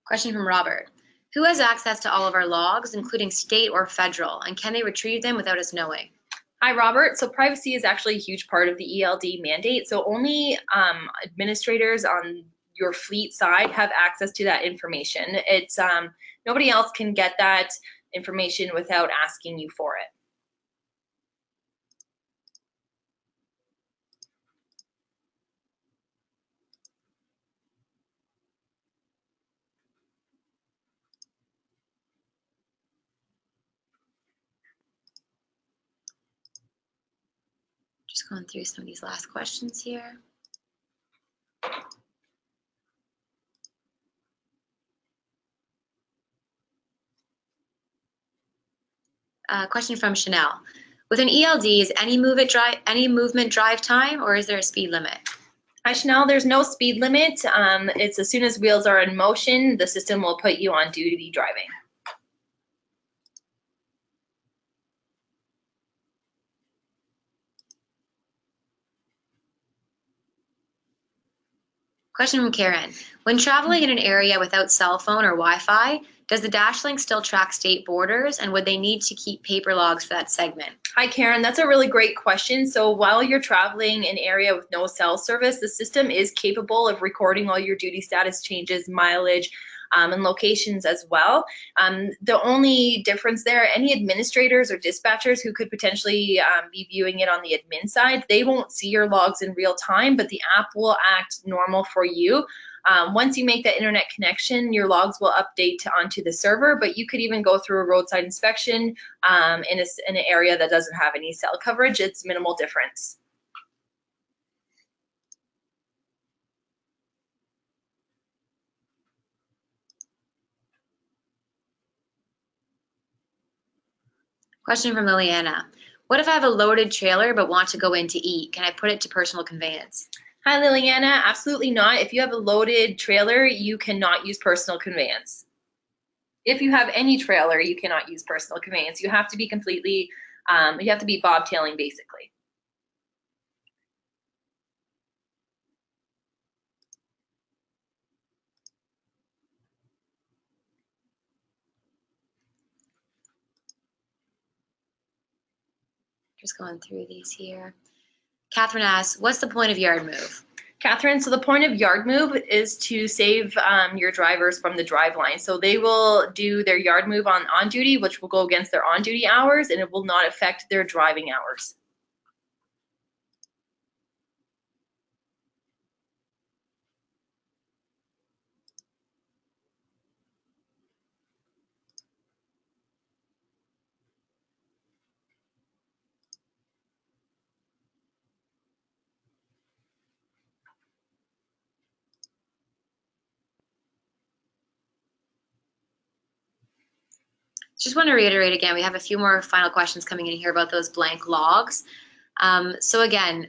Speaker 1: Question from Robert. Who has access to all of our logs, including state or federal, and can they retrieve them without us knowing?
Speaker 2: Hi, Robert. So privacy is actually a huge part of the ELD mandate. So only administrators on your fleet side have access to that information. It's nobody else can get that information without asking you for it.
Speaker 1: Just going through some of these last questions here. Question from Chanel. With an ELD, is any movement drive time, or is there a speed limit?
Speaker 2: Hi, Chanel. There's no speed limit. It's as soon as wheels are in motion, the system will put you on duty driving.
Speaker 1: Question from Karen. When traveling in an area without cell phone or Wi-Fi, does the DashLink still track state borders, and would they need to keep paper logs for that segment?
Speaker 2: Hi, Karen. That's a really great question. So while you're traveling in an area with no cell service, the system is capable of recording all your duty status changes, mileage, and locations as well. The only difference there, any administrators or dispatchers who could potentially be viewing it on the admin side, they won't see your logs in real time, but the app will act normal for you. Once you make that internet connection, your logs will update onto the server, but you could even go through a roadside inspection in an area that doesn't have any cell coverage. It's minimal difference.
Speaker 1: Question from Liliana. What if I have a loaded trailer but want to go in to eat? Can I put it to personal conveyance?
Speaker 2: Hi, Liliana. Absolutely not. If you have a loaded trailer, you cannot use personal conveyance. If you have any trailer, you cannot use personal conveyance. You have to be completely, you have to be bobtailing basically.
Speaker 1: Just going through these here. Catherine asks, what's the point of yard move?
Speaker 2: Catherine, so the point of yard move is to save your drivers from the drive line. So they will do their yard move on duty, which will go against their on duty hours, and it will not affect their driving hours.
Speaker 1: Just want to reiterate again, we have a few more final questions coming in here about those blank logs. So again,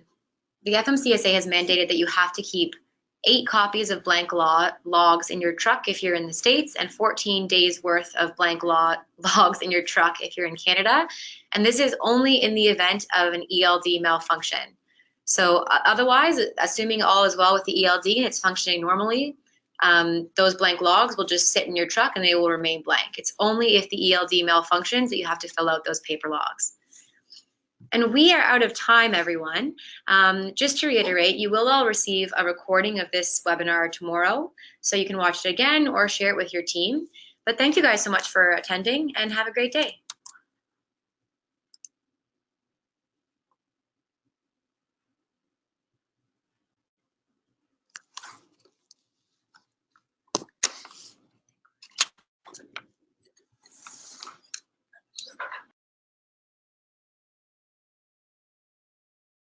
Speaker 1: the FMCSA has mandated that you have to keep 8 copies of blank logs in your truck if you're in the States, and 14 days worth of blank logs in your truck if you're in Canada. And this is only in the event of an ELD malfunction. So otherwise, assuming all is well with the ELD and it's functioning normally, those blank logs will just sit in your truck and they will remain blank. It's only if the ELD malfunctions that you have to fill out those paper logs. And we are out of time, everyone. Just to reiterate, you will all receive a recording of this webinar tomorrow, so you can watch it again or share it with your team. But thank you guys so much for attending, and have a great day.